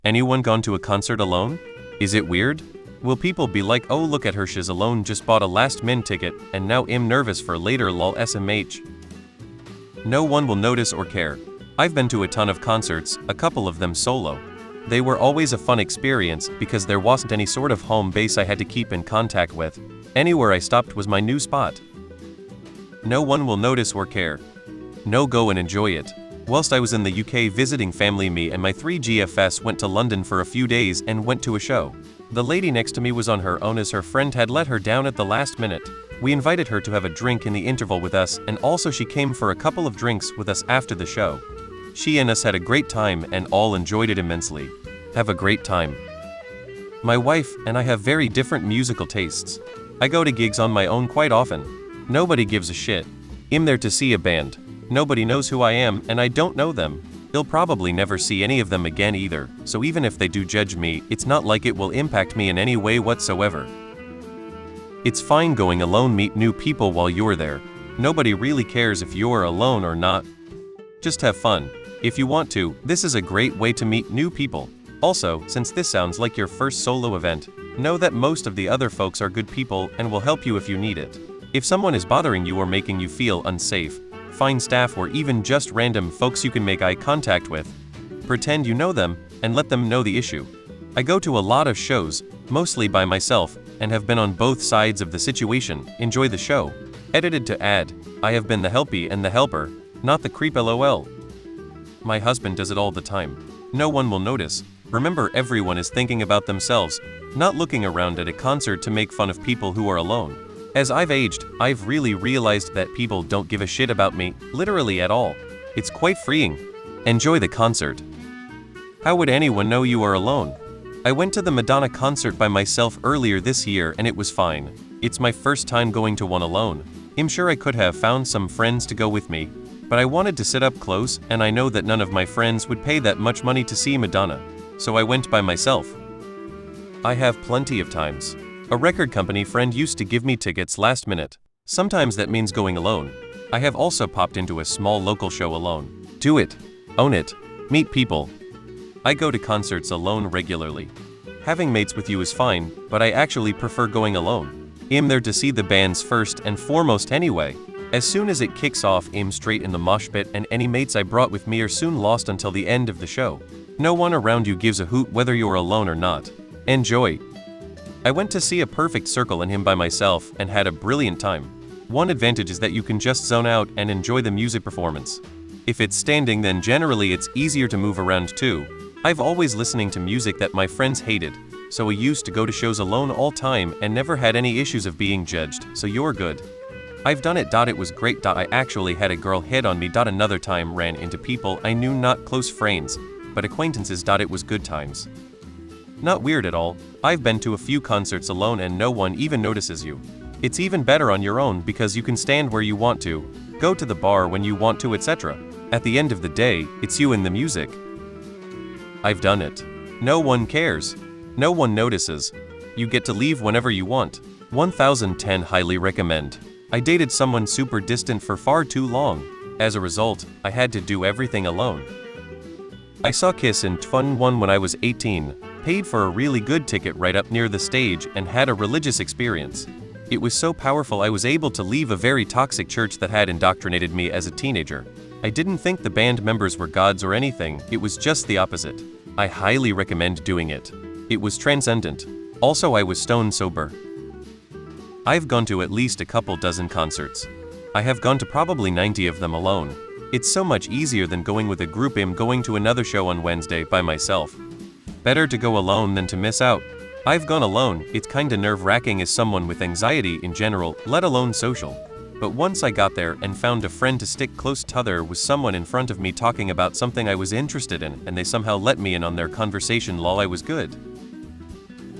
Anyone gone to a concert alone? Is it weird? Will people be like, oh look at her, she's alone, just bought a last min ticket and now I'm nervous for later lol smh. No one will notice or care. I've been to a ton of concerts, a couple of them solo. They were always a fun experience because there wasn't any sort of home base I had to keep in contact with. Anywhere I stopped was my new spot. No one will notice or care. No, go and enjoy it. Whilst I was in the UK visiting family, me and my 3GFS went to London for a few days and went to a show. The lady next to me was on her own as her friend had let her down at the last minute. We invited her to have a drink in the interval with us, and also she came for a couple of drinks with us after the show. She and us had a great time and all enjoyed it immensely. Have a great time. My wife and I have very different musical tastes. I go to gigs on my own quite often. Nobody gives a shit. I'm there to see a band. Nobody knows who I am and I don't know them. They'll probably never see any of them again either, so even if they do judge me, it's not like it will impact me in any way whatsoever. It's fine going alone, meet new people while you're there. Nobody really cares if you're alone or not. Just have fun. If you want to, this is a great way to meet new people. Also, since this sounds like your first solo event, know that most of the other folks are good people and will help you if you need it. If someone is bothering you or making you feel unsafe, find staff or even just random folks you can make eye contact with. Pretend you know them and let them know the issue. I go to a lot of shows, mostly by myself, and have been on both sides of the situation. Enjoy the show. Edited to add, I have been the helpy and the helper, not the creep lol. My husband does it all the time. No one will notice. Remember, everyone is thinking about themselves, not looking around at a concert to make fun of people who are alone. As I've aged, I've really realized that people don't give a shit about me, literally at all. It's quite freeing. Enjoy the concert. How would anyone know you are alone? I went to the Madonna concert by myself earlier this year and it was fine. It's my first time going to one alone. I'm sure I could have found some friends to go with me, but I wanted to sit up close and I know that none of my friends would pay that much money to see Madonna, so I went by myself. I have plenty of times. A record company friend used to give me tickets last minute. Sometimes that means going alone. I have also popped into a small local show alone. Do it. Own it. Meet people. I go to concerts alone regularly. Having mates with you is fine, but I actually prefer going alone. I'm there to see the bands first and foremost anyway. As soon as it kicks off, I'm straight in the mosh pit and any mates I brought with me are soon lost until the end of the show. No one around you gives a hoot whether you're alone or not. Enjoy. I went to see A Perfect Circle and him by myself and had a brilliant time. One advantage is that you can just zone out and enjoy the music performance. If it's standing, then generally it's easier to move around too. I've always listening to music that my friends hated, so I used to go to shows alone all time and never had any issues of being judged, so you're good. I've done it. It was great. I actually had a girl hit on me. Another time ran into people I knew, not close friends, but acquaintances. It was good times. Not weird at all. I've been to a few concerts alone and no one even notices you. It's even better on your own because you can stand where you want to, go to the bar when you want to, etc. At the end of the day, it's you and the music. I've done it. No one cares. No one notices. You get to leave whenever you want. 1010 highly recommend. I dated someone super distant for far too long. As a result, I had to do everything alone. I saw Kiss in 2021 when I was 18. Paid for a really good ticket right up near the stage and had a religious experience. It was so powerful I was able to leave a very toxic church that had indoctrinated me as a teenager. I didn't think the band members were gods or anything, it was just the opposite. I highly recommend doing it. It was transcendent. Also, I was stone sober. I've gone to at least a couple dozen concerts. I have gone to probably 90 of them alone. It's so much easier than going with a group. I'm going to another show on Wednesday by myself. Better to go alone than to miss out. I've gone alone. It's kinda nerve-wracking as someone with anxiety in general, let alone social. But once I got there and found a friend to stick close to, there was someone in front of me talking about something I was interested in and they somehow let me in on their conversation. Lol, I was good.